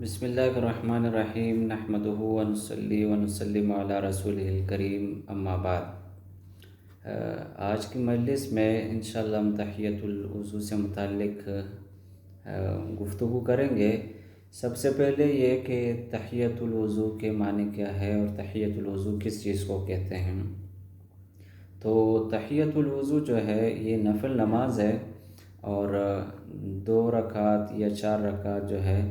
بسم اللہ الرحمن الرحیم نحمدہ ونصلی ونسلم علی رسولہ الکریم اما بعد۔ آج کی مجلس میں انشاءاللہ ہم تحیۃ الوضو سے متعلق گفتگو کریں گے۔ سب سے پہلے یہ کہ تحیۃ الوضو کے معنی کیا ہے اور تحیۃ الوضو کس چیز کو کہتے ہیں۔ تو تحیۃ الوضو جو ہے یہ نفل نماز ہے، اور 2 رکعت یا 4 رکعت جو ہے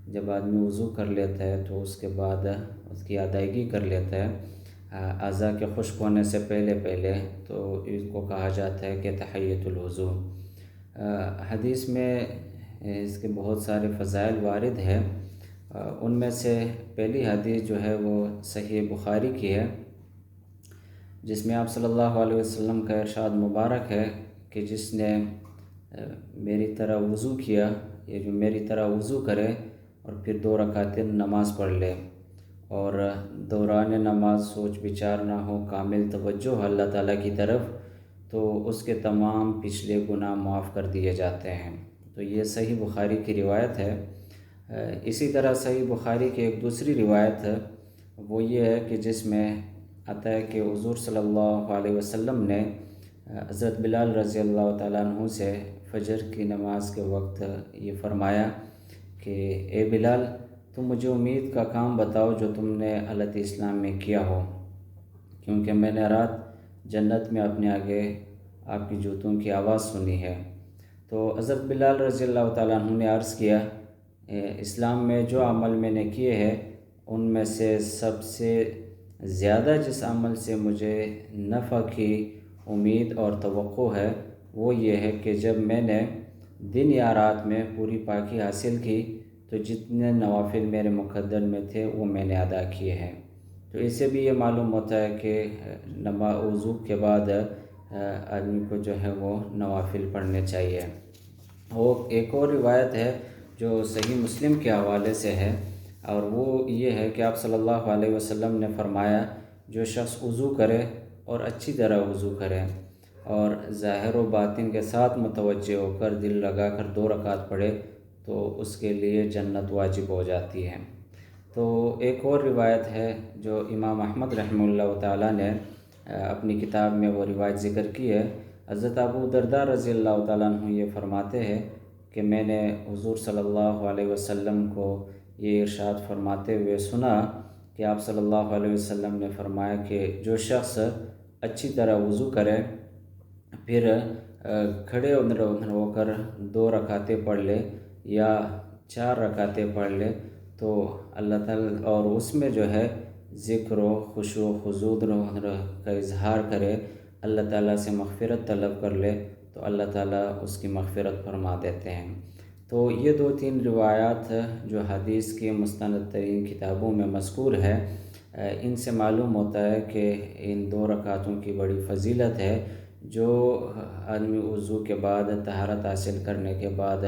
جب آدمی وضو کر لیتا ہے تو اس کے بعد اس کی ادائیگی کر لیتا ہے اعضاء کے خشک ہونے سے پہلے تو اس کو کہا جاتا ہے کہ تحیۃ الوضو۔ حدیث میں اس کے بہت سارے فضائل وارد ہیں، ان میں سے پہلی حدیث جو ہے وہ صحیح بخاری کی ہے، جس میں آپ صلی اللہ علیہ وسلم کا ارشاد مبارک ہے کہ جس نے میری طرح وضو کیا، یہ جو میری طرح وضو کرے اور پھر 2 رکعتیں نماز پڑھ لے، اور دوران نماز سوچ بچار نہ ہو، کامل توجہ ہو اللہ تعالیٰ کی طرف، تو اس کے تمام پچھلے گناہ معاف کر دیے جاتے ہیں۔ تو یہ صحیح بخاری کی روایت ہے۔ اسی طرح صحیح بخاری کی ایک دوسری روایت ہے، وہ یہ ہے کہ جس میں آتا ہے کہ حضور صلی اللہ علیہ وسلم نے حضرت بلال رضی اللہ تعالیٰ عنہ سے فجر کی نماز کے وقت یہ فرمایا کہ اے بلال، تم مجھے امید کا کام بتاؤ جو تم نے حالت اسلام میں کیا ہو، کیونکہ میں نے رات جنت میں اپنے آگے آپ کی جوتوں کی آواز سنی ہے۔ تو حضرت بلال رضی اللہ تعالیٰ عنہ نے عرض کیا، اسلام میں جو عمل میں نے کیے ہیں ان میں سے سب سے زیادہ جس عمل سے مجھے نفع کی امید اور توقع ہے وہ یہ ہے کہ جب میں نے دن یا رات میں پوری پاکی حاصل کی تو جتنے نوافل میرے مقدر میں تھے وہ میں نے ادا کیے ہیں۔ تو اس سے بھی یہ معلوم ہوتا ہے کہ وضو کے بعد آدمی کو جو ہے وہ نوافل پڑھنے چاہیے۔ اور ایک اور روایت ہے جو صحیح مسلم کے حوالے سے ہے، اور وہ یہ ہے کہ آپ صلی اللہ علیہ وسلم نے فرمایا، جو شخص وضو کرے اور اچھی طرح وضو کرے اور ظاہر و باطن کے ساتھ متوجہ ہو کر دل لگا کر 2 رکعت پڑھے تو اس کے لیے جنت واجب ہو جاتی ہے۔ تو ایک اور روایت ہے جو امام احمد رحمہ اللہ تعالیٰ نے اپنی کتاب میں وہ روایت ذکر کی ہے۔ حضرت ابو درداء رضی اللہ تعالیٰ عنہ یہ فرماتے ہیں کہ میں نے حضور صلی اللہ علیہ وسلم کو یہ ارشاد فرماتے ہوئے سنا کہ آپ صلی اللہ علیہ وسلم نے فرمایا کہ جو شخص اچھی طرح وضو کرے پھر کھڑے ہو کر 2 رکعتیں پڑھ لے یا 4 رکعتیں پڑھ لے تو اللہ تعالیٰ، اور اس میں جو ہے ذکر و خشوع و خضوع کا اظہار کرے، اللہ تعالیٰ سے مغفرت طلب کر لے تو اللہ تعالیٰ اس کی مغفرت فرما دیتے ہیں۔ تو یہ 2-3 روایات جو حدیث کی مستند ترین کتابوں میں مذکور ہے، ان سے معلوم ہوتا ہے کہ ان 2 رکعتوں کی بڑی فضیلت ہے۔ جو آدمی وضو کے بعد طہارت حاصل کرنے کے بعد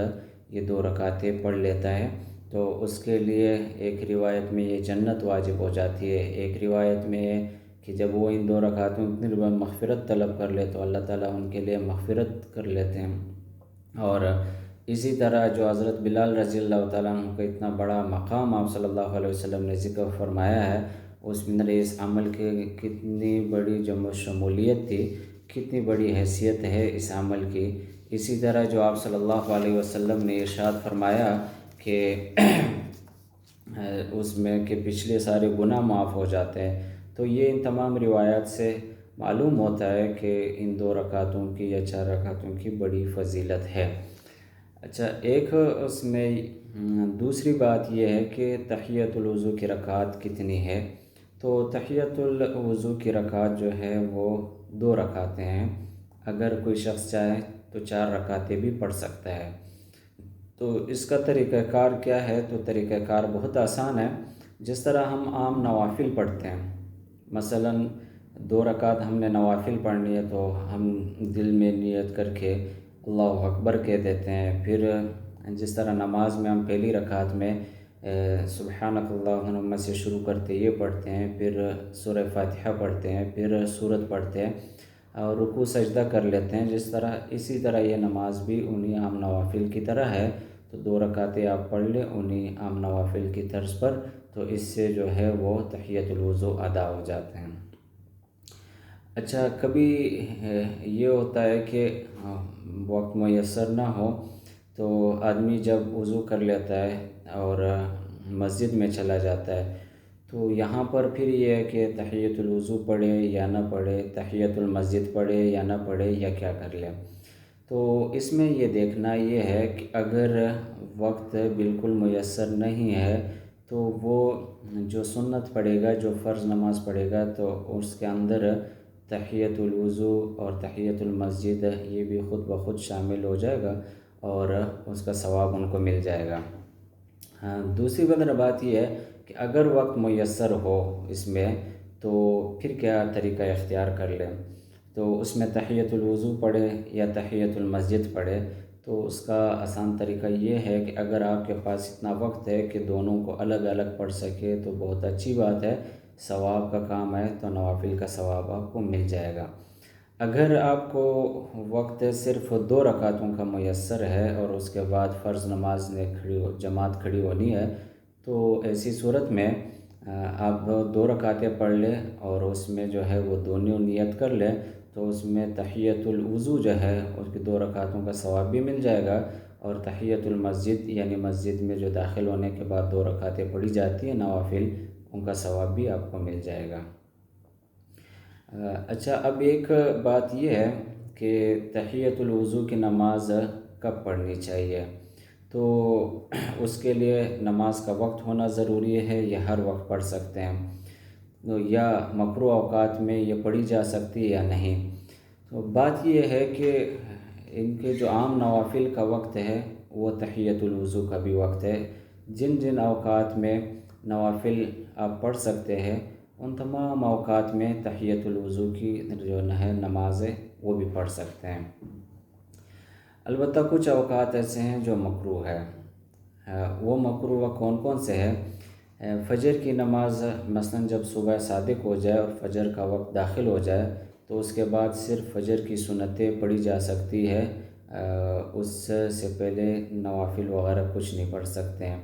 یہ 2 رکعتیں پڑھ لیتا ہے تو اس کے لیے ایک روایت میں یہ جنت واجب ہو جاتی ہے، ایک روایت میں یہ کہ جب وہ ان 2 رکعتوں کی مغفرت طلب کر لے تو اللہ تعالیٰ ان کے لیے مغفرت کر لیتے ہیں۔ اور اسی طرح جو حضرت بلال رضی اللہ تعالیٰ عنہ کا اتنا بڑا مقام آپ صلی اللہ علیہ وسلم نے ذکر فرمایا ہے، اس میں اس عمل کی کتنی بڑی جمع شمولیت تھی، کتنی بڑی حیثیت ہے اس عمل کی۔ اسی طرح جو آپ صلی اللہ علیہ وسلم نے ارشاد فرمایا کہ اس میں کہ پچھلے سارے گناہ معاف ہو جاتے ہیں، تو یہ ان تمام روایات سے معلوم ہوتا ہے کہ ان 2 رکعتوں کی یا 4 رکعتوں کی بڑی فضیلت ہے۔ اچھا، ایک اس میں دوسری بات یہ ہے کہ تحیۃ الوضو کی رکعت کتنی ہے۔ تو تحیۃ الوضو کی رکعت جو ہے وہ 2 رکعتیں ہیں، اگر کوئی شخص چاہے تو 4 رکعتیں بھی پڑھ سکتا ہے۔ تو اس کا طریقہ کار کیا ہے؟ تو طریقہ کار بہت آسان ہے، جس طرح ہم عام نوافل پڑھتے ہیں۔ مثلاً 2 رکعت ہم نے نوافل پڑھنی ہے تو ہم دل میں نیت کر کے اللہ اکبر کہہ دیتے ہیں، پھر جس طرح نماز میں ہم پہلی رکعت میں سبحانک اللہم سے شروع کرتے یہ پڑھتے ہیں، پھر سورہ فاتحہ پڑھتے ہیں، پھر سورت پڑھتے ہیں اور رکوع سجدہ کر لیتے ہیں، اسی طرح یہ نماز بھی انہی عام نوافل کی طرح ہے۔ تو 2 رکعتیں آپ پڑھ لیں انہیں عام نوافل کی طرز پر، تو اس سے جو ہے وہ تحیۃ الوضو ادا ہو جاتے ہیں۔ اچھا، کبھی یہ ہوتا ہے کہ وقت میسر نہ ہو تو آدمی جب وضو کر لیتا ہے اور مسجد میں چلا جاتا ہے، تو یہاں پر پھر یہ ہے کہ تحیۃ الوضو پڑھے یا نہ پڑھے، تحیۃ المسجد پڑھے یا نہ پڑھے، یا کیا کر لے۔ تو اس میں یہ دیکھنا یہ ہے کہ اگر وقت بالکل میسر نہیں ہے تو وہ جو سنت پڑھے گا، جو فرض نماز پڑھے گا، تو اس کے اندر تحیۃ الوضو اور تحیۃ المسجد یہ بھی خود بخود شامل ہو جائے گا اور اس کا ثواب ان کو مل جائے گا۔ ہاں، دوسری بات یہ ہے کہ اگر وقت میسر ہو اس میں تو پھر کیا طریقہ اختیار کر لیں۔ تو اس میں تحیۃ الوضو پڑھے یا تحیۃ المسجد پڑھے، تو اس کا آسان طریقہ یہ ہے کہ اگر آپ کے پاس اتنا وقت ہے کہ دونوں کو الگ الگ پڑھ سکے تو بہت اچھی بات ہے، ثواب کا کام ہے، تو نوافل کا ثواب آپ کو مل جائے گا۔ اگر آپ کو وقت صرف 2 رکعتوں کا میسر ہے اور اس کے بعد فرض نماز نے جماعت کھڑی ہونی ہے، تو ایسی صورت میں آپ 2 رکعتیں پڑھ لیں اور اس میں جو ہے وہ دونوں نیت کر لیں، تو اس میں تحیۃ الوضو جو ہے اس کی 2 رکعتوں کا ثواب بھی مل جائے گا، اور تحیۃ المسجد یعنی مسجد میں جو داخل ہونے کے بعد 2 رکعتیں پڑھی جاتی ہیں نوافل، ان کا ثواب بھی آپ کو مل جائے گا۔ اچھا، اب ایک بات یہ ہے کہ تحیۃ الوضو کی نماز کب پڑھنی چاہیے، تو اس کے لیے نماز کا وقت ہونا ضروری ہے یا ہر وقت پڑھ سکتے ہیں، یا مکروہ اوقات میں یہ پڑھی جا سکتی ہے یا نہیں۔ تو بات یہ ہے کہ ان کے جو عام نوافل کا وقت ہے وہ تحیۃ الوضو کا بھی وقت ہے۔ جن جن اوقات میں نوافل آپ پڑھ سکتے ہیں ان تمام اوقات میں تحیۃ الوضو کی جو ہے نماز ہے وہ بھی پڑھ سکتے ہیں۔ البتہ کچھ اوقات ایسے ہیں جو مکروہ ہے۔ وہ مکروہ کون کون سے ہیں؟ فجر کی نماز مثلا جب صبح صادق ہو جائے اور فجر کا وقت داخل ہو جائے تو اس کے بعد صرف فجر کی سنتیں پڑھی جا سکتی ہے، اس سے پہلے نوافل وغیرہ کچھ نہیں پڑھ سکتے ہیں۔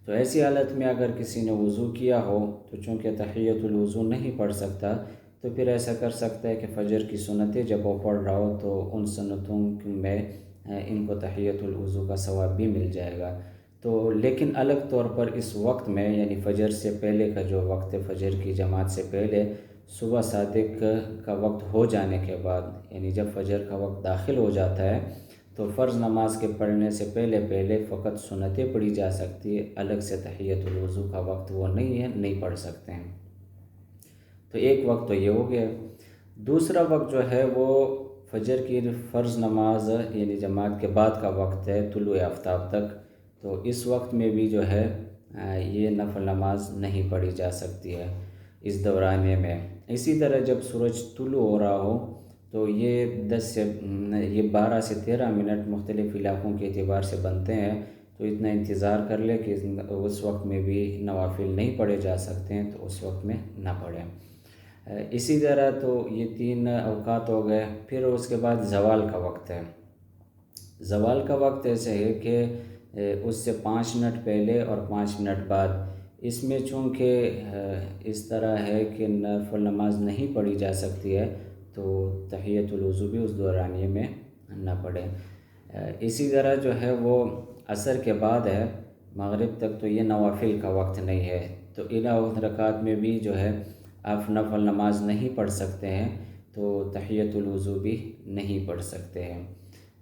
تو ایسی حالت میں اگر کسی نے وضو کیا ہو تو چونکہ تحیۃ الوضو نہیں پڑھ سکتا، تو پھر ایسا کر سکتا ہے کہ فجر کی سنتیں جب وہ پڑھ رہا ہو تو ان سنتوں میں ان کو تحیۃ الوضو کا ثواب بھی مل جائے گا۔ تو لیکن الگ طور پر اس وقت میں یعنی فجر سے پہلے کا جو وقت ہے، فجر کی جماعت سے پہلے صبح صادق کا وقت ہو جانے کے بعد، یعنی جب فجر کا وقت داخل ہو جاتا ہے تو فرض نماز کے پڑھنے سے پہلے فقط سنتیں پڑھی جا سکتی ہے، الگ سے تحیۃ الوضو کا وقت وہ نہیں ہے، نہیں پڑھ سکتے ہیں۔ تو ایک وقت تو یہ ہو گیا۔ دوسرا وقت جو ہے وہ فجر کی فرض نماز یعنی جماعت کے بعد کا وقت ہے، طلوع آفتاب تک، تو اس وقت میں بھی جو ہے یہ نفل نماز نہیں پڑھی جا سکتی ہے اس دورانیے میں۔ اسی طرح جب سورج طلوع ہو رہا ہو تو یہ 12 سے 13 منٹ مختلف علاقوں کے اعتبار سے بنتے ہیں، تو اتنا انتظار کر لے کہ اس وقت میں بھی نوافل نہیں پڑھے جا سکتے ہیں تو اس وقت میں نہ پڑھیں۔ اسی طرح تو یہ 3 اوقات ہو گئے۔ پھر اس کے بعد زوال کا وقت ہے۔ زوال کا وقت ایسے ہے کہ اس سے 5 منٹ پہلے اور 5 منٹ بعد، اس میں چونکہ اس طرح ہے کہ نفل نماز نہیں پڑھی جا سکتی ہے تو تحیۃ الوضو بھی اس دورانیے میں نہ پڑھیں۔ اسی طرح جو ہے وہ عصر کے بعد ہے، مغرب تک تو یہ نوافل کا وقت نہیں ہے، تو ان رکعات میں بھی جو ہے آپ نفل نماز نہیں پڑھ سکتے ہیں، تو تحیۃ الوضو بھی نہیں پڑھ سکتے ہیں۔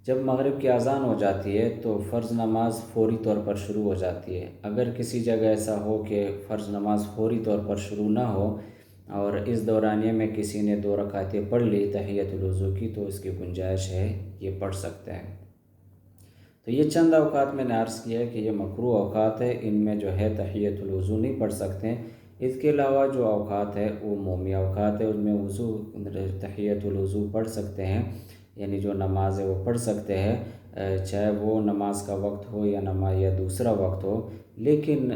جب مغرب کی اذان ہو جاتی ہے تو فرض نماز فوری طور پر شروع ہو جاتی ہے۔ اگر کسی جگہ ایسا ہو کہ فرض نماز فوری طور پر شروع نہ ہو اور اس دورانیے میں کسی نے 2 رکعتیں پڑھ لی تحیۃ الوضو کی، تو اس کی گنجائش ہے یہ پڑھ سکتے ہیں۔ تو یہ چند اوقات میں نے عرض کیا ہے کہ یہ مکروہ اوقات ہے، ان میں جو ہے تحیۃ الوضو نہیں پڑھ سکتے ہیں۔ اس کے علاوہ جو اوقات ہے وہ عمومی اوقات ہے، ان میں تحیۃ الوضو پڑھ سکتے ہیں، یعنی جو نماز ہے وہ پڑھ سکتے ہیں، چاہے وہ نماز کا وقت ہو یا دوسرا وقت ہو، لیکن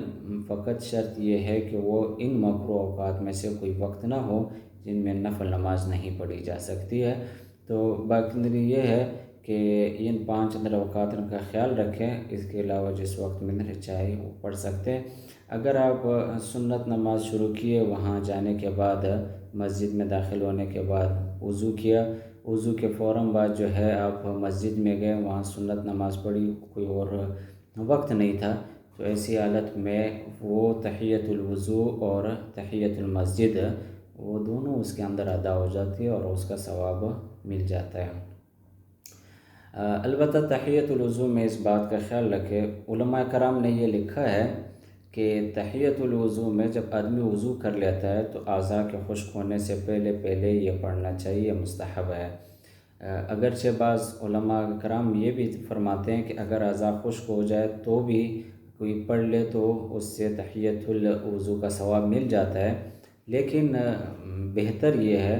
فقط شرط یہ ہے کہ وہ ان مکروہ اوقات میں سے کوئی وقت نہ ہو جن میں نفل نماز نہیں پڑھی جا سکتی ہے۔ تو باقی یہ ہے کہ ان 5 اندر اوقات کا خیال رکھیں، اس کے علاوہ جس وقت میں چاہے وہ پڑھ سکتے ہیں۔ اگر آپ سنت نماز شروع کیے، وہاں جانے کے بعد مسجد میں داخل ہونے کے بعد وضو کیا، وضو کے فوراً بعد جو ہے آپ مسجد میں گئے، وہاں سنت نماز پڑھی، کوئی اور وقت نہیں تھا، تو ایسی حالت میں وہ تحیۃ الوضو اور تحیۃ المسجد وہ دونوں اس کے اندر ادا ہو جاتی ہے اور اس کا ثواب مل جاتا ہے۔ البتہ تحیۃ الوضو میں اس بات کا خیال رکھے، علماء کرام نے یہ لکھا ہے کہ تحیۃ الوضو میں جب آدمی وضو کر لیتا ہے تو اعضاء کے خشک ہونے سے پہلے یہ پڑھنا چاہیے، مستحب ہے۔ اگرچہ بعض علماء کرام یہ بھی فرماتے ہیں کہ اگر اعضاء خشک ہو جائے تو بھی کوئی پڑھ لے تو اس سے تحیۃ الوضو کا ثواب مل جاتا ہے، لیکن بہتر یہ ہے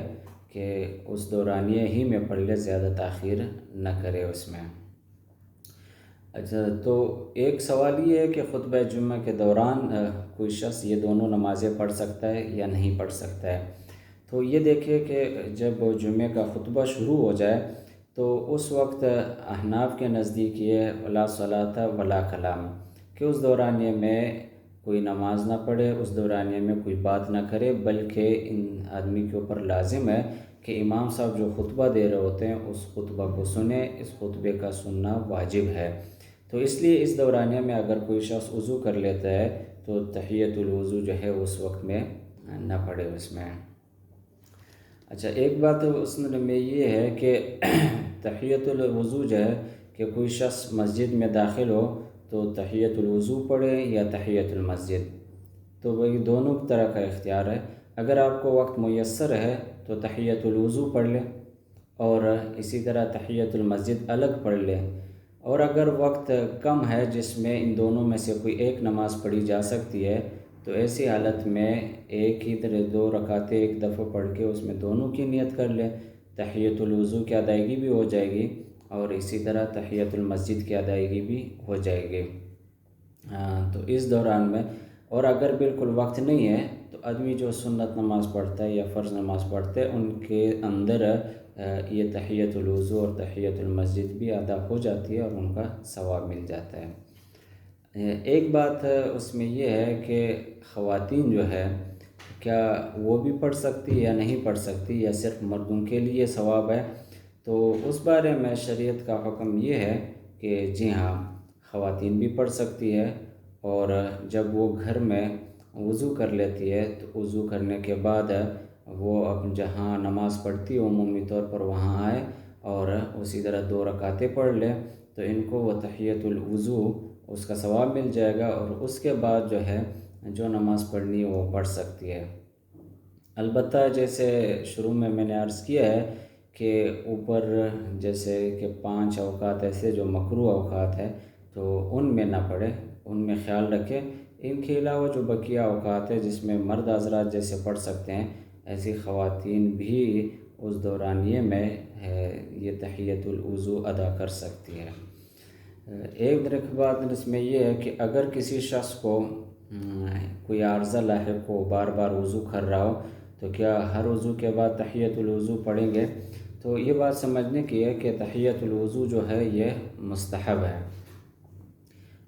کہ اس دورانیے ہی میں پڑھ لے، زیادہ تاخیر نہ کرے اس میں۔ اچھا، تو ایک سوال یہ ہے کہ خطبہ جمعہ کے دوران کوئی شخص یہ دونوں نمازیں پڑھ سکتا ہے یا نہیں پڑھ سکتا ہے؟ تو یہ دیکھیں کہ جب جمعہ کا خطبہ شروع ہو جائے تو اس وقت احناف کے نزدیک یہ ولا صلاۃ ولا کلام، کہ اس دورانیے میں کوئی نماز نہ پڑھے، اس دورانیے میں کوئی بات نہ کرے، بلکہ ان آدمی کے اوپر لازم ہے کہ امام صاحب جو خطبہ دے رہے ہوتے ہیں اس خطبہ کو سنیں، اس خطبے کا سننا واجب ہے۔ تو اس لیے اس دورانیے میں اگر کوئی شخص وضو کر لیتا ہے تو تحیۃ الوضو جو ہے اس وقت میں نہ پڑھے اس میں۔ اچھا، ایک بات اس میں یہ ہے کہ تحیۃ الوضو جو ہے کہ کوئی شخص مسجد میں داخل ہو تو تحیۃ الوضو پڑھے یا تحیۃ المسجد، تو وہی دونوں طرح کا اختیار ہے۔ اگر آپ کو وقت میسر ہے تو تحیۃ الوضو پڑھ لیں اور اسی طرح تحیۃ المسجد الگ پڑھ لیں، اور اگر وقت کم ہے جس میں ان دونوں میں سے کوئی ایک نماز پڑھی جا سکتی ہے تو ایسی حالت میں ایک ہی طرح 2 رکعتیں ایک دفعہ پڑھ کے اس میں دونوں کی نیت کر لیں، تحیۃ الوضو کی ادائیگی بھی ہو جائے گی اور اسی طرح تحیۃ المسجد کی ادائیگی بھی ہو جائے گی۔ تو اس دوران میں، اور اگر بالکل وقت نہیں ہے تو آدمی جو سنت نماز پڑھتا ہے یا فرض نماز پڑھتا ہے ان کے اندر یہ تحیۃ الوضو اور تحیۃ المسجد بھی ادا ہو جاتی ہے اور ان کا ثواب مل جاتا ہے۔ ایک بات اس میں یہ ہے کہ خواتین جو ہے کیا وہ بھی پڑھ سکتی یا نہیں پڑھ سکتی، یا صرف مردوں کے لیے ثواب ہے؟ تو اس بارے میں شریعت کا حکم یہ ہے کہ جی ہاں، خواتین بھی پڑھ سکتی ہے، اور جب وہ گھر میں وضو کر لیتی ہے تو وضو کرنے کے بعد وہ جہاں نماز پڑھتی ہے عمومی طور پر وہاں آئے اور اسی طرح 2 رکعتیں پڑھ لے تو ان کو وہ تحیۃ الوضو اس کا ثواب مل جائے گا، اور اس کے بعد جو ہے جو نماز پڑھنی ہے وہ پڑھ سکتی ہے۔ البتہ جیسے شروع میں نے عرض کیا ہے کہ اوپر جیسے کہ 5 اوقات ایسے جو مکروہ اوقات ہے تو ان میں نہ پڑھے، ان میں خیال رکھے۔ ان کے علاوہ جو بقیہ اوقات ہے جس میں مرد حضرات جیسے پڑھ سکتے ہیں، ایسی خواتین بھی اس دورانیے میں یہ تحیۃ الوضو ادا کر سکتی ہے۔ ایک بات اس میں یہ ہے کہ اگر کسی شخص کو کوئی عارضہ لاحق ہو، بار بار وضو کر رہا ہو، تو کیا ہر وضو کے بعد تحیۃ الوضو پڑھیں گے؟ تو یہ بات سمجھنے کی ہے کہ تحیۃ الوضو جو ہے یہ مستحب ہے۔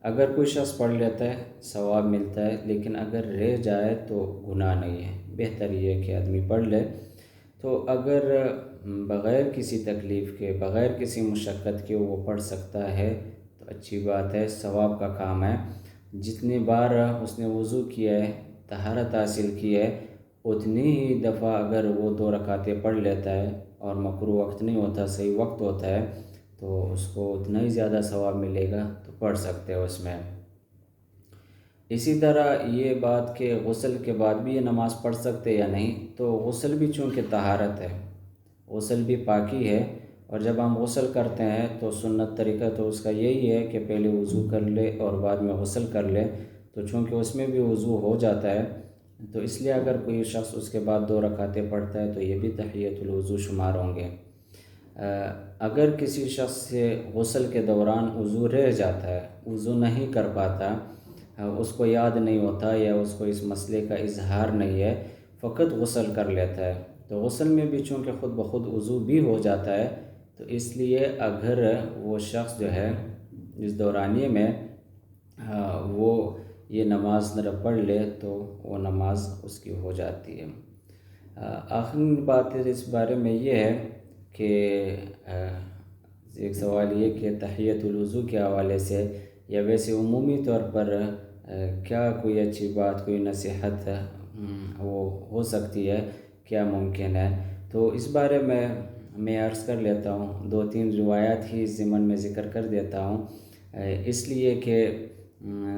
اگر کوئی شخص پڑھ لیتا ہے ثواب ملتا ہے، لیکن اگر رہ جائے تو گناہ نہیں ہے، بہتر یہ ہے کہ آدمی پڑھ لے۔ تو اگر بغیر کسی تکلیف کے، بغیر کسی مشقت کے وہ پڑھ سکتا ہے تو اچھی بات ہے، ثواب کا کام ہے۔ جتنی بار اس نے وضو کیا ہے، طہارت حاصل کی ہے، اتنی ہی دفعہ اگر وہ 2 رکعتیں پڑھ لیتا ہے اور مکروہ وقت نہیں ہوتا، صحیح وقت ہوتا ہے، تو اس کو اتنا ہی زیادہ ثواب ملے گا، تو پڑھ سکتے ہو اس میں۔ اسی طرح یہ بات کہ غسل کے بعد بھی یہ نماز پڑھ سکتے یا نہیں، تو غسل بھی چونکہ طہارت ہے، غسل بھی پاکی ہے، اور جب ہم غسل کرتے ہیں تو سنت طریقہ تو اس کا یہی ہے کہ پہلے وضو کر لے اور بعد میں غسل کر لے، تو چونکہ اس میں بھی وضو ہو جاتا ہے تو اس لیے اگر کوئی شخص اس کے بعد 2 رکعتیں پڑھتا ہے تو یہ بھی تحیۃ الوضو شمار ہوں گے۔ اگر کسی شخص سے غسل کے دوران وضو رہ جاتا ہے، وضو نہیں کر پاتا، اس کو یاد نہیں ہوتا یا اس کو اس مسئلے کا اظہار نہیں ہے، فقط غسل کر لیتا ہے، تو غسل میں بھی چونکہ خود بخود وضو بھی ہو جاتا ہے، تو اس لیے اگر وہ شخص جو ہے اس دورانیے میں وہ یہ نماز ذرا پڑھ لے تو وہ نماز اس کی ہو جاتی ہے۔ آخری بات اس بارے میں یہ ہے کہ ایک سوال یہ کہ تحیۃ الوضو کے حوالے سے یا ویسے عمومی طور پر کیا کوئی اچھی بات، کوئی نصیحت وہ ہو سکتی ہے، کیا ممکن ہے؟ تو اس بارے میں عرض کر لیتا ہوں، 2-3 روایات ہی اس ضمن میں ذکر کر دیتا ہوں، اس لیے کہ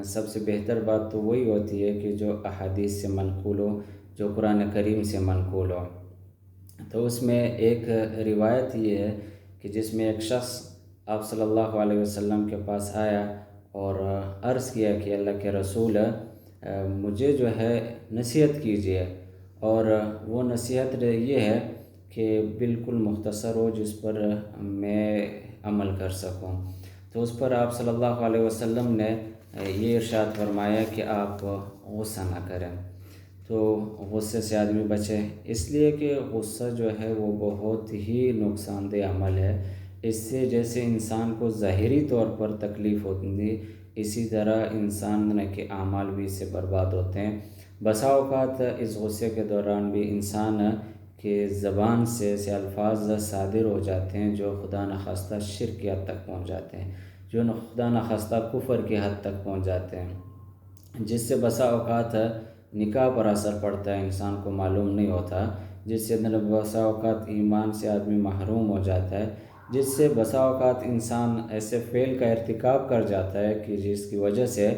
سب سے بہتر بات تو وہی ہوتی ہے کہ جو احادیث سے منقول ہو، جو قرآن کریم سے منقول ہو۔ تو اس میں ایک روایت یہ ہے کہ جس میں ایک شخص آپ صلی اللہ علیہ وسلم کے پاس آیا اور عرض کیا کہ اللہ کے رسول مجھے جو ہے نصیحت کیجیے، اور وہ نصیحت یہ ہے کہ بالکل مختصر ہو جس پر میں عمل کر سکوں۔ تو اس پر آپ صلی اللہ علیہ وسلم نے یہ ارشاد فرمایا کہ آپ غصہ نہ کریں، تو غصے سے آدمی بچے، اس لیے کہ غصہ جو ہے وہ بہت ہی نقصان دہ عمل ہے۔ اس سے جیسے انسان کو ظاہری طور پر تکلیف ہوتی، اسی طرح انسان کے اعمال بھی اس سے برباد ہوتے ہیں۔ بسا اوقات اس غصے کے دوران بھی انسان کے زبان سے ایسے الفاظ صادر ہو جاتے ہیں جو خدا نخواستہ شرک کی حد تک پہنچ جاتے ہیں، جو خدا نخواستہ کفر کی حد تک پہنچ جاتے ہیں، جس سے بسا اوقات نکاح پر اثر پڑتا ہے، انسان کو معلوم نہیں ہوتا، جس سے بسا اوقات ایمان سے آدمی محروم ہو جاتا ہے، جس سے بسا اوقات انسان ایسے فعل کا ارتکاب کر جاتا ہے کہ جس کی وجہ سے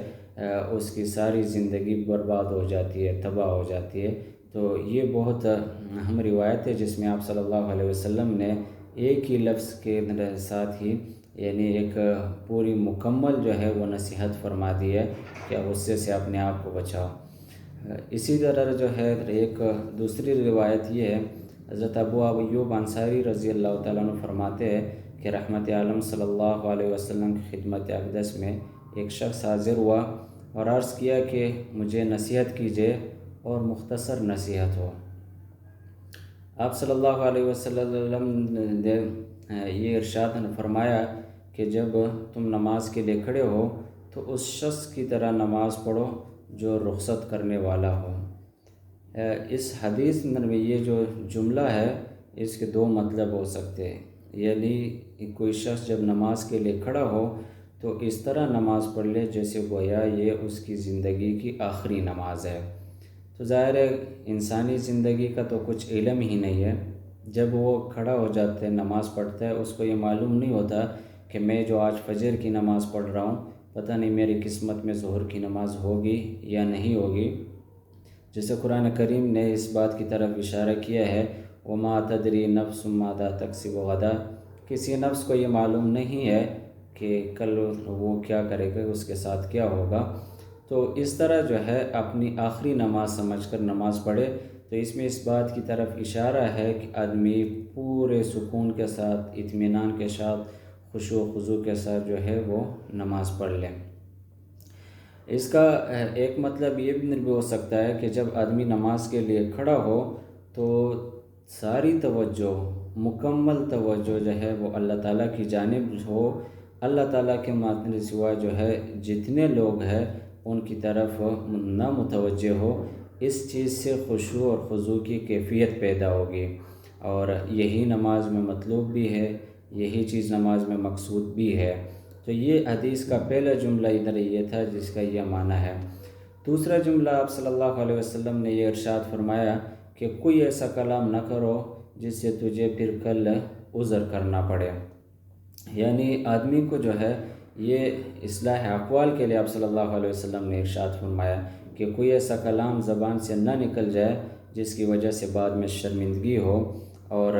اس کی ساری زندگی برباد ہو جاتی ہے، تباہ ہو جاتی ہے۔ تو یہ بہت اہم روایت ہے جس میں آپ صلی اللہ علیہ وسلم نے ایک ہی لفظ کے ساتھ ہی یعنی ایک پوری مکمل جو ہے وہ نصیحت فرما دی ہے کہ غصے سے اپنے آپ کو بچاؤ۔ اسی طرح جو ہے ایک دوسری روایت یہ ہے، حضرت ابو ایوب انصاری رضی اللہ تعالیٰ عنہ فرماتے ہیں کہ رحمت عالم صلی اللہ علیہ وسلم کی خدمت اقدس میں ایک شخص حاضر ہوا اور عرض کیا کہ مجھے نصیحت کیجیے، اور مختصر نصیحت ہو۔ آپ صلی اللہ علیہ وسلم نے یہ ارشاد فرمایا کہ جب تم نماز کے لیے کھڑے ہو تو اس شخص کی طرح نماز پڑھو جو رخصت کرنے والا ہو۔ اس حدیث میں یہ جو جملہ ہے اس کے 2 مطلب ہو سکتے ہیں، یعنی کوئی شخص جب نماز کے لیے کھڑا ہو تو اس طرح نماز پڑھ لے جیسے گویا یہ اس کی زندگی کی آخری نماز ہے۔ تو ظاہر ہے انسانی زندگی کا تو کچھ علم ہی نہیں ہے، جب وہ کھڑا ہو جاتا ہے نماز پڑھتا ہے اس کو یہ معلوم نہیں ہوتا کہ میں جو آج فجر کی نماز پڑھ رہا ہوں پتہ نہیں میری قسمت میں ظہر کی نماز ہوگی یا نہیں ہوگی، جیسے قرآن کریم نے اس بات کی طرف اشارہ کیا ہے وَمَا تَدْرِي نَفْسٌ مَاذَا تَكْسِبُ غَدًا، کسی نفس کو یہ معلوم نہیں ہے کہ کل وہ کیا کرے گا، اس کے ساتھ کیا ہوگا۔ تو اس طرح جو ہے اپنی آخری نماز سمجھ کر نماز پڑھے، تو اس میں اس بات کی طرف اشارہ ہے کہ آدمی پورے سکون کے ساتھ، اطمینان کے ساتھ، خشوع و خضوع کے ساتھ جو ہے وہ نماز پڑھ لیں۔ اس کا ایک مطلب یہ بھی ہو سکتا ہے کہ جب آدمی نماز کے لیے کھڑا ہو تو ساری توجہ، مکمل توجہ جو ہے وہ اللہ تعالیٰ کی جانب ہو، اللہ تعالیٰ کے ماتن سوا جو ہے جتنے لوگ ہیں ان کی طرف نہ متوجہ ہو، اس چیز سے خشوع اور خضوع کی کیفیت پیدا ہوگی، اور یہی نماز میں مطلوب بھی ہے، یہی چیز نماز میں مقصود بھی ہے۔ تو یہ حدیث کا پہلا جملہ ادھر یہ تھا جس کا یہ معنی ہے۔ دوسرا جملہ آپ صلی اللہ علیہ وسلم نے یہ ارشاد فرمایا کہ کوئی ایسا کلام نہ کرو جس سے تجھے پھر کل عذر کرنا پڑے، یعنی آدمی کو جو ہے یہ اصلاح اقوال کے لیے آپ صلی اللہ علیہ وسلم نے ارشاد فرمایا کہ کوئی ایسا کلام زبان سے نہ نکل جائے جس کی وجہ سے بعد میں شرمندگی ہو، اور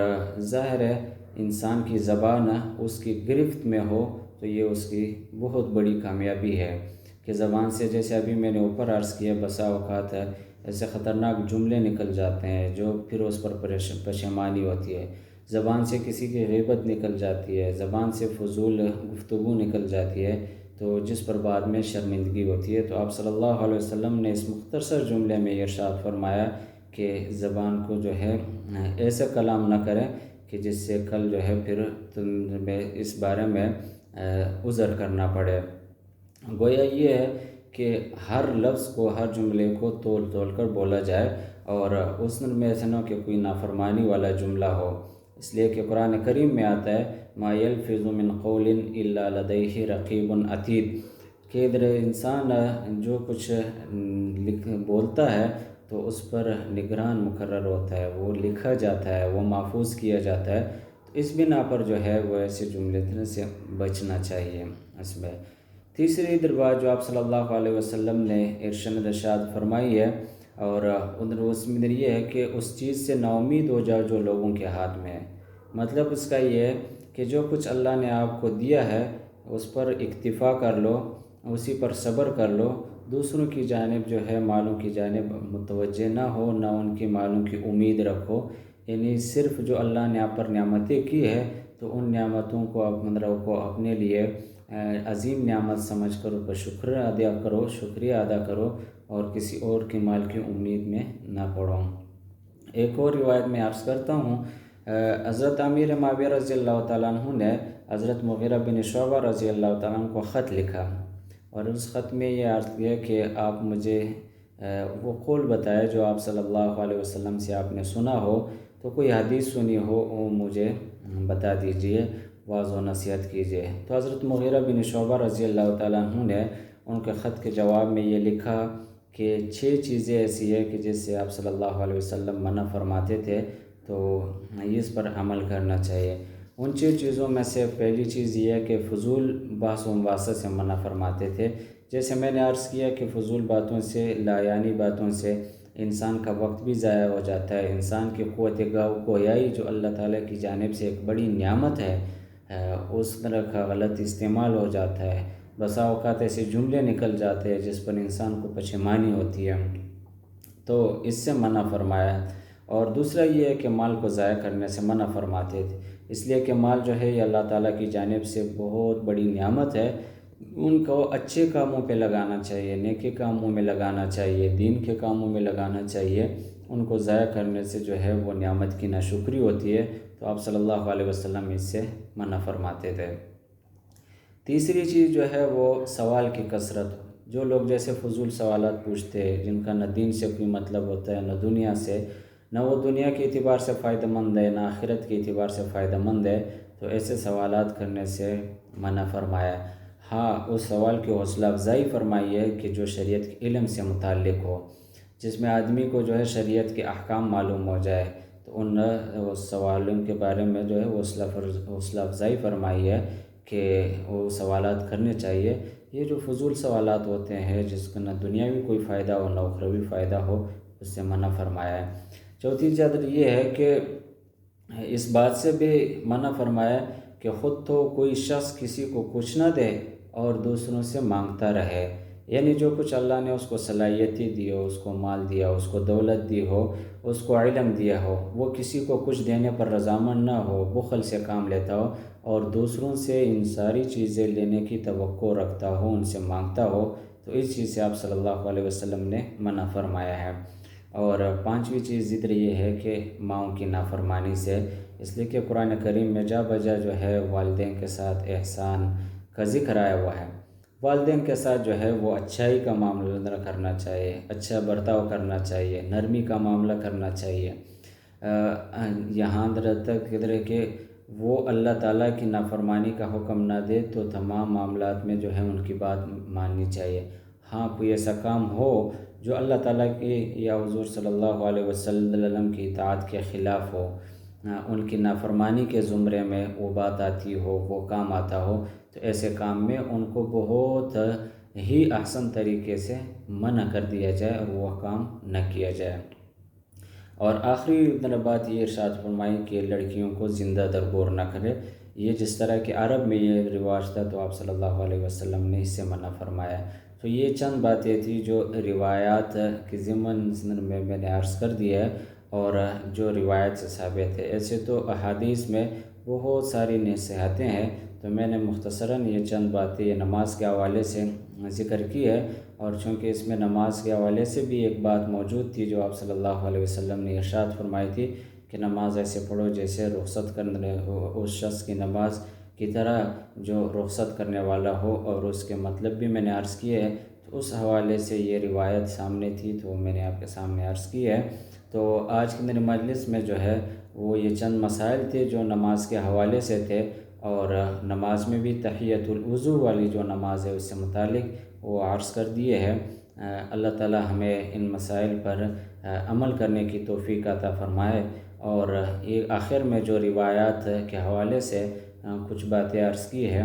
ظاہر ہے انسان کی زبان اس کی گرفت میں ہو تو یہ اس کی بہت بڑی کامیابی ہے کہ زبان سے، جیسے ابھی میں نے اوپر عرض کیا، بسا اوقات ایسے خطرناک جملے نکل جاتے ہیں جو پھر اس پر پشیمانی ہوتی ہے، زبان سے کسی کی غیبت نکل جاتی ہے، زبان سے فضول گفتگو نکل جاتی ہے تو جس پر بعد میں شرمندگی ہوتی ہے۔ تو آپ صلی اللہ علیہ وسلم نے اس مختصر جملے میں ارشاد فرمایا کہ زبان کو جو ہے ایسا کلام نہ کریں کہ جس سے کل جو ہے پھر تمہیں اس بارے میں عذر کرنا پڑے۔ گویا یہ ہے کہ ہر لفظ کو، ہر جملے کو تول تول کر بولا جائے، اور اس میں ایسا نہ ہو کہ کوئی نافرمانی والا جملہ ہو، اس لیے کہ قرآن کریم میں آتا ہے ما یلفظ من قول الا لدیہ رقیب عتید، کہ ادھر انسان جو کچھ بولتا ہے تو اس پر نگران مقرر ہوتا ہے، وہ لکھا جاتا ہے، وہ محفوظ کیا جاتا ہے۔ تو اس بنا پر جو ہے وہ ایسے جملے سے بچنا چاہیے۔ اس میں تیسری بات جو آپ صلی اللہ علیہ وسلم نے ارشاد فرمائی ہے، اور اس میں یہ ہے کہ اس چیز سے نا امید ہو جاؤ جو لوگوں کے ہاتھ میں ہے۔ مطلب اس کا یہ ہے کہ جو کچھ اللہ نے آپ کو دیا ہے اس پر اکتفا کر لو، اسی پر صبر کر لو، دوسروں کی جانب جو ہے مالوں کی جانب متوجہ نہ ہو، نہ ان کی مالوں کی امید رکھو، یعنی صرف جو اللہ نے آپ پر نعمتیں کی ہے تو ان نعمتوں کو اپنے لیے عظیم نعمت سمجھ کر اس پر شکریہ ادا کرو، اور کسی اور کے مال کی امید میں نہ پڑو۔ ایک اور روایت میں عرض کرتا ہوں، حضرت امیر معاویہ رضی اللہ تعالیٰ عنہ نے حضرت مغیرہ بن شعبہ رضی اللہ تعالیٰ عنہ کو خط لکھا، اور اس خط میں یہ عرض کیا کہ آپ مجھے وہ قول بتائے جو آپ صلی اللہ علیہ وسلم سے آپ نے سنا ہو، تو کوئی حدیث سنی ہو وہ مجھے بتا دیجئے، واعظ و نصیحت کیجئے۔ تو حضرت مغیرہ بن شعبہ رضی اللہ تعالیٰ عنہ نے ان کے خط کے جواب میں یہ لکھا کہ 6 چیزیں ایسی ہیں کہ جس سے آپ صلی اللہ علیہ وسلم منع فرماتے تھے، تو اس پر عمل کرنا چاہیے۔ ان 6 چیزوں میں سے پہلی چیز یہ ہے کہ فضول بحث و مباحثہ سے منع فرماتے تھے۔ جیسے میں نے عرض کیا کہ فضول باتوں سے، لایانی باتوں سے انسان کا وقت بھی ضائع ہو جاتا ہے، انسان کی قوت گویائی جو اللہ تعالیٰ کی جانب سے ایک بڑی نعمت ہے، اس طرح کا غلط استعمال ہو جاتا ہے۔ بسا اوقات ایسے جملے نکل جاتے ہیں جس پر انسان کو پشیمانی ہوتی ہے، تو اس سے منع فرمایا۔ اور دوسرا یہ ہے کہ مال کو ضائع کرنے سے منع فرماتے تھے، اس لیے کہ مال جو ہے یہ اللہ تعالیٰ کی جانب سے بہت بڑی نعمت ہے، ان کو اچھے کاموں پہ لگانا چاہیے، نیکی کاموں میں لگانا چاہیے، دین کے کاموں میں لگانا چاہیے۔ ان کو ضائع کرنے سے جو ہے وہ نعمت کی ناشکری ہوتی ہے، تو آپ صلی اللہ علیہ وسلم اس سے منع فرماتے تھے۔ تیسری چیز جو ہے وہ سوال کی کثرت، جو لوگ جیسے فضول سوالات پوچھتے ہیں جن کا نہ دین سے کوئی مطلب ہوتا ہے، نہ دنیا سے، نہ وہ دنیا کے اعتبار سے فائدہ مند ہے، نہ آخرت کے اعتبار سے فائدہ مند ہے، تو ایسے سوالات کرنے سے منع فرمایا۔ ہاں، اس سوال کی حوصلہ افزائی فرمائی ہے کہ جو شریعت کے علم سے متعلق ہو، جس میں آدمی کو جو ہے شریعت کے احکام معلوم ہو جائے، تو ان سوالوں کے بارے میں جو ہے حوصلہ افزائی فرمائی ہے کہ وہ سوالات کرنے چاہیے۔ یہ جو فضول سوالات ہوتے ہیں جس کا نہ دنیاوی کوئی فائدہ ہو نہ اخروی فائدہ ہو، اس سے منع فرمایا ہے۔ چوتھی چیز یہ ہے کہ اس بات سے بھی منع فرمایا کہ خود تو کوئی شخص کسی کو کچھ نہ دے اور دوسروں سے مانگتا رہے، یعنی جو کچھ اللہ نے اس کو صلاحیتی دی ہو، اس کو مال دیا ہو، اس کو دولت دی ہو، اس کو علم دیا ہو، وہ کسی کو کچھ دینے پر رضامند نہ ہو، بخل سے کام لیتا ہو، اور دوسروں سے ان ساری چیزیں لینے کی توقع رکھتا ہو، ان سے مانگتا ہو، تو اس چیز سے آپ صلی اللہ علیہ وسلم نے منع فرمایا ہے۔ اور پانچویں چیز ذکر یہ ہے کہ ماؤں کی نافرمانی سے، اس لیے کہ قرآن کریم میں جا بجا جو ہے والدین کے ساتھ احسان کا ذکر آیا ہوا ہے۔ والدین کے ساتھ جو ہے وہ اچھائی کا معاملہ کرنا چاہیے، اچھا برتاؤ کرنا چاہیے، نرمی کا معاملہ کرنا چاہیے، یہاں تک کہ وہ اللہ تعالیٰ کی نافرمانی کا حکم نہ دے تو تمام معاملات میں جو ہے ان کی بات ماننی چاہیے۔ ہاں، کوئی ایسا کام ہو جو اللہ تعالیٰ کی یا حضور صلی اللہ علیہ وسلم کی اطاعت کے خلاف ہو، ان کی نافرمانی کے زمرے میں وہ بات آتی ہو، وہ کام آتا ہو، تو ایسے کام میں ان کو بہت ہی احسن طریقے سے منع کر دیا جائے اور وہ کام نہ کیا جائے۔ اور آخری بات یہ ارشاد فرمائی کہ لڑکیوں کو زندہ درگور نہ کرے۔ یہ جس طرح کہ عرب میں یہ رواج تھا تو آپ صلی اللہ علیہ وسلم نے اس سے منع فرمایا۔ تو یہ چند باتیں تھیں جو روایات کے ضمن میں نے عرض کر دیا ہے اور جو روایت سے ثابت ہے۔ ایسے تو احادیث میں بہت ساری نصیحتیں ہیں، تو میں نے مختصراً یہ چند باتیں یہ نماز کے حوالے سے ذکر کی ہے، اور چونکہ اس میں نماز کے حوالے سے بھی ایک بات موجود تھی جو آپ صلی اللہ علیہ وسلم نے ارشاد فرمائی تھی کہ نماز ایسے پڑھو جیسے رخصت کرنے اس شخص کی نماز کی طرح جو رخصت کرنے والا ہو، اور اس کے مطلب بھی میں نے عرض کیے ہے۔ تو اس حوالے سے یہ روایت سامنے تھی تو میں نے آپ کے سامنے عرض کی ہے۔ تو آج کی میری مجلس میں جو ہے وہ یہ چند مسائل تھے جو نماز کے حوالے سے تھے، اور نماز میں بھی تحیۃ الوضو والی جو نماز ہے اس سے متعلق وہ عرض کر دیے ہیں۔ اللہ تعالی ہمیں ان مسائل پر عمل کرنے کی توفیق عطا فرمائے، اور یہ آخر میں جو روایات کے حوالے سے کچھ باتیں عرض کی ہے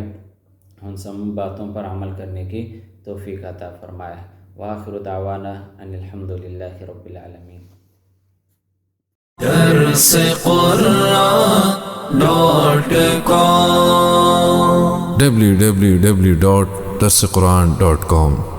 ان سب باتوں پر عمل کرنے کی توفیق عطا فرمائے۔ وآخر دعوانا ان الحمد للہ رب العالمین۔ درس قرآن www.darsequran.com